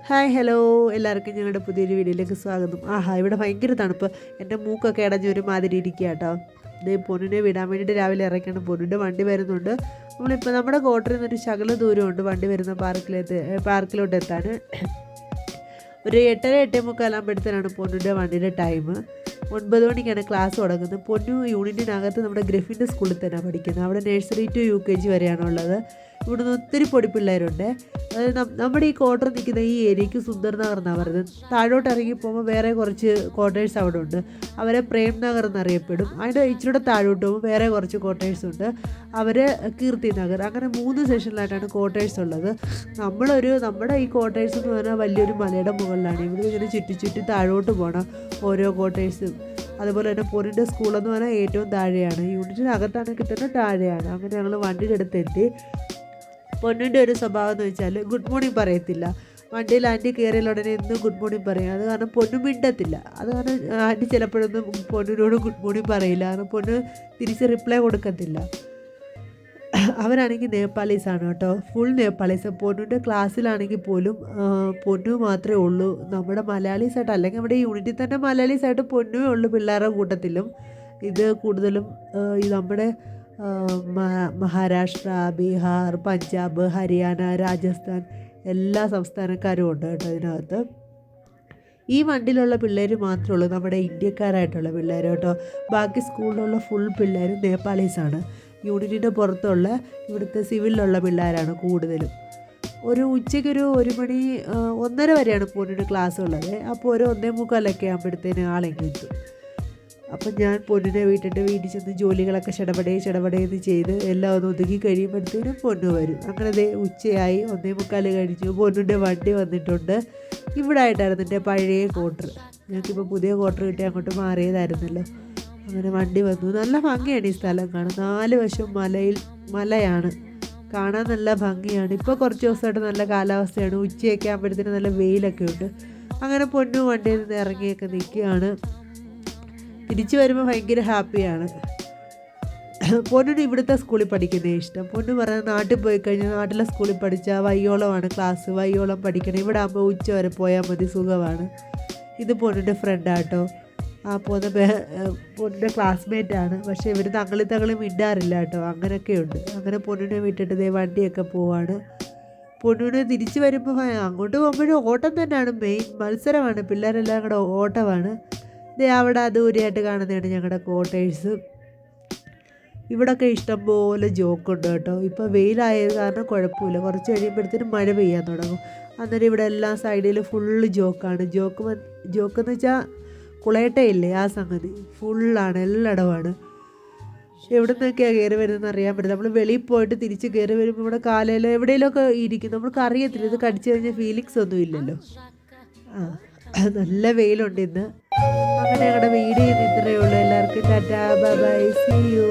Hi hello എല്ലാവർക്കും ഞങ്ങളുടെ പുതിയൊരു വീഡിയോയിലേക്ക് സ്വാഗതം. ഇവിടെ ഭയങ്കര തണുപ്പ്. എൻ്റെ മൂക്കൊക്കെ അടഞ്ഞ് ഒരുമാതിരി ഇരിക്കുക കേട്ടോ. ഇത് പൊന്നിനെ വിടാൻ വേണ്ടിയിട്ട് രാവിലെ ഇറക്കണം. പൊന്നിൻ്റെ വണ്ടി വരുന്നുണ്ട്. നമ്മളിപ്പോൾ നമ്മുടെ ക്വാർട്ടറിൽ നിന്നൊരു ശകല ദൂരമുണ്ട് വണ്ടി വരുന്ന പാർക്കിലോട്ട് എത്താൻ. ഒരു 8:30 8:45 പൊന്നിൻ്റെ വണ്ടിയുടെ ടൈം. 9 മണിക്കാണ് ക്ലാസ് തുടങ്ങുന്നത്. പൊന്നു യൂണിറ്റിനകത്ത് നമ്മുടെ ഗ്രഫിൻ്റെ സ്കൂളിൽ തന്നെയാണ് പഠിക്കുന്നത്. അവിടെ നഴ്സറി ടു UKG വരെയാണുള്ളത്. ഇവിടുന്ന് ഒത്തിരി പൊടി പിള്ളേരുണ്ട്. അതായത് നമ്മുടെ ഈ ക്വാർട്ടർ നിൽക്കുന്ന ഈ ഏരിയയ്ക്ക് സുന്ദർ നഗർ എന്നാണ് പറയുന്നത്. താഴോട്ട് ഇറങ്ങി പോകുമ്പോൾ വേറെ കുറച്ച് ക്വാർട്ടേഴ്സ് അവിടെ ഉണ്ട്. അവരെ പ്രേം നഗർ എന്നറിയപ്പെടും. അതിൻ്റെ ഇച്ചിരി താഴോട്ട് പോകുമ്പോൾ വേറെ കുറച്ച് ക്വാർട്ടേഴ്സ് ഉണ്ട്. അവർ കീർത്തി നഗർ. അങ്ങനെ 3 സെഷനിലായിട്ടാണ് ക്വാർട്ടേഴ്സ് ഉള്ളത്. നമ്മുടെ ഈ ക്വാർട്ടേഴ്സ് എന്ന് പറഞ്ഞാൽ വലിയൊരു മലയുടെ മുകളിലാണ്. ഇവിടെ ഇങ്ങനെ ചുറ്റി താഴോട്ട് പോകണം ഓരോ ക്വാർട്ടേഴ്സും. അതുപോലെ തന്നെ പൊന്നിൻ്റെ സ്കൂളെന്ന് പറഞ്ഞാൽ ഏറ്റവും താഴെയാണ്. യൂണിറ്റിനകത്താണ് കിട്ടുന്നത്, താഴെയാണ്. അങ്ങനെ ഞങ്ങൾ വണ്ടിയുടെ അടുത്തെത്തി. പൊന്നിൻ്റെ ഒരു സ്വഭാവം എന്ന് വെച്ചാൽ ഗുഡ് മോർണിംഗ് പറയത്തില്ല. വണ്ടിയിൽ ആൻറ്റി കയറിയാൽ ഉടനെ എന്നും ഗുഡ് മോർണിംഗ് പറയും. അത് കാരണം പൊന്നു മിണ്ടത്തില്ല. അത് കാരണം ആൻറ്റി ചിലപ്പോഴൊന്നും പൊന്നിനോട് ഗുഡ് മോർണിംഗ് പറയില്ല. കാരണം പൊന്ന് തിരിച്ച് റിപ്ലൈ കൊടുക്കത്തില്ല. അവരാണെങ്കിൽ നേപ്പാളീസാണ് കേട്ടോ, ഫുൾ നേപ്പാളീസ്. പൊന്നിൻ്റെ ക്ലാസ്സിലാണെങ്കിൽ പോലും പൊന്നു മാത്രമേ ഉള്ളൂ നമ്മുടെ മലയാളീസായിട്ട്. അല്ലെങ്കിൽ നമ്മുടെ യൂണിറ്റിൽ തന്നെ മലയാളീസായിട്ട് പൊന്നുവേ ഉള്ളൂ പിള്ളേരുടെ കൂട്ടത്തിലും. ഇത് കൂടുതലും നമ്മുടെ മഹാരാഷ്ട്ര, ബീഹാർ, പഞ്ചാബ്, ഹരിയാന, രാജസ്ഥാൻ എല്ലാ സംസ്ഥാനക്കാരും ഉണ്ട് കേട്ടോ ഇതിനകത്ത്. ഈ വണ്ടിയിലുള്ള പിള്ളേർ മാത്രമേ ഉള്ളൂ നമ്മുടെ ഇന്ത്യക്കാരായിട്ടുള്ള പിള്ളേർ കേട്ടോ. ബാക്കി സ്കൂളിലുള്ള ഫുൾ പിള്ളേരും നേപ്പാളീസാണ്. യൂണിറ്റിൻ്റെ പുറത്തുള്ള ഇവിടുത്തെ സിവിലിലുള്ള പിള്ളേരാണ് കൂടുതലും. ഉച്ചയ്ക്കൊരു 1 മണി 1:30 വരെയാണ് പൊന്നിന് ക്ലാസ് ഉള്ളത്. അപ്പോൾ ഒരു 1:45 ആകുമ്പോഴത്തേന് ആളെങ്കിൽ എത്തും. അപ്പം ഞാൻ പൊന്നിനെ വീട്ടിൽ ചെന്ന് ജോലികളൊക്കെ ചടപടേന്ന് ചെയ്ത് എല്ലാം ഒന്ന് ഒതുക്കി കഴിയുമ്പോഴത്തേനും പൊന്നു വരും. അങ്ങനെ ഉച്ചയായി. 1:45 കഴിഞ്ഞു. പൊന്നിൻ്റെ വണ്ടി വന്നിട്ടുണ്ട്. ഇവിടെ ആയിട്ടായിരുന്നു എൻ്റെ പഴയ ക്വാർട്ടർ. ഞങ്ങൾക്കിപ്പോൾ പുതിയ ക്വാർട്ടർ കിട്ടി അങ്ങോട്ട് മാറിയതായിരുന്നല്ലോ. അങ്ങനെ വണ്ടി വന്നു. നല്ല ഭംഗിയാണ് ഈ സ്ഥലം കാണാൻ. 4 വശം മലയാണ്. കാണാൻ നല്ല ഭംഗിയാണ്. ഇപ്പോൾ കുറച്ച് ദിവസമായിട്ട് നല്ല കാലാവസ്ഥയാണ്. ഉച്ചയൊക്കെ ആകുമ്പോഴത്തേനും നല്ല വെയിലൊക്കെ ഉണ്ട്. അങ്ങനെ പൊന്നു വണ്ടിയിൽ നിന്ന് ഇറങ്ങിയൊക്കെ നിൽക്കുകയാണ്. തിരിച്ചു വരുമ്പോൾ ഭയങ്കര ഹാപ്പിയാണ്. പൊന്നിന് ഇവിടുത്തെ സ്കൂളിൽ പഠിക്കുന്നേ ഇഷ്ടം. പൊന്നു പറയുന്നത് നാട്ടിൽ പോയി കഴിഞ്ഞാൽ നാട്ടിലെ സ്കൂളിൽ പഠിച്ചാൽ വയ്യോളമാണ് ക്ലാസ്. വയ്യോളം പഠിക്കണം. ഇവിടെ ആകുമ്പോൾ ഉച്ച വരെ പോയാൽ മതി, സുഖമാണ്. ഇത് പൊന്നിൻ്റെ ഫ്രണ്ടാട്ടോ. പൊന്നിൻ്റെ ക്ലാസ്മേറ്റാണ്. പക്ഷേ ഇവർ തങ്ങളി മിണ്ടാറില്ല കേട്ടോ. അങ്ങനെയൊക്കെയുണ്ട്. അങ്ങനെ പൊന്നിനെ വിട്ടിട്ട് വണ്ടിയൊക്കെ പോവാണ്. പൊന്നിന് തിരിച്ചു വരുമ്പോൾ അങ്ങോട്ട് പോകുമ്പോഴും ഓട്ടം തന്നെയാണ്. മെയിൻ മത്സരമാണ്. പിള്ളേരെല്ലാം കൂടെ ഓട്ടമാണ്. അവിടെ ദൂരെയായിട്ട് കാണുന്നതാണ് ഞങ്ങളുടെ ക്വാർട്ടേഴ്സ്. ഇവിടെയൊക്കെ ഇഷ്ടംപോലെ ജോക്കുണ്ട് കേട്ടോ. ഇപ്പോൾ വെയിലായത് കാരണം കുഴപ്പമില്ല. കുറച്ച് കഴിയുമ്പോഴത്തേനും മഴ പെയ്യാൻ തുടങ്ങും. അന്നേരം ഇവിടെ എല്ലാ സൈഡിലും ഫുള്ള് ജോക്കാണ്. ജോക്കെന്ന് വെച്ചാൽ കുളയട്ടയില്ലേ, ആ സംഗതി ഫുള്ളാണ്, എല്ലായിടമാണ്. എവിടെ നിന്നൊക്കെയാണ് കയറി വരുന്നതെന്ന് അറിയാൻ പറ്റും. നമ്മൾ വെളിയിൽ പോയിട്ട് തിരിച്ച് കയറി വരുമ്പോൾ ഇവിടെ കാലയിലോ എവിടെയെങ്കിലുമൊക്കെ ഇരിക്കും. നമ്മൾക്ക് അറിയത്തില്ല. ഇത് കടിച്ചു കഴിഞ്ഞാൽ ഫീലിങ്സ് ഒന്നും ഇല്ലല്ലോ. നല്ല വെയിലുണ്ട് ഇന്ന്. അങ്ങനെ ഞങ്ങളുടെ വീഡിയോ ഇത്രയേ ഉള്ളൂ. എല്ലാവർക്കും tata, bye bye, see U.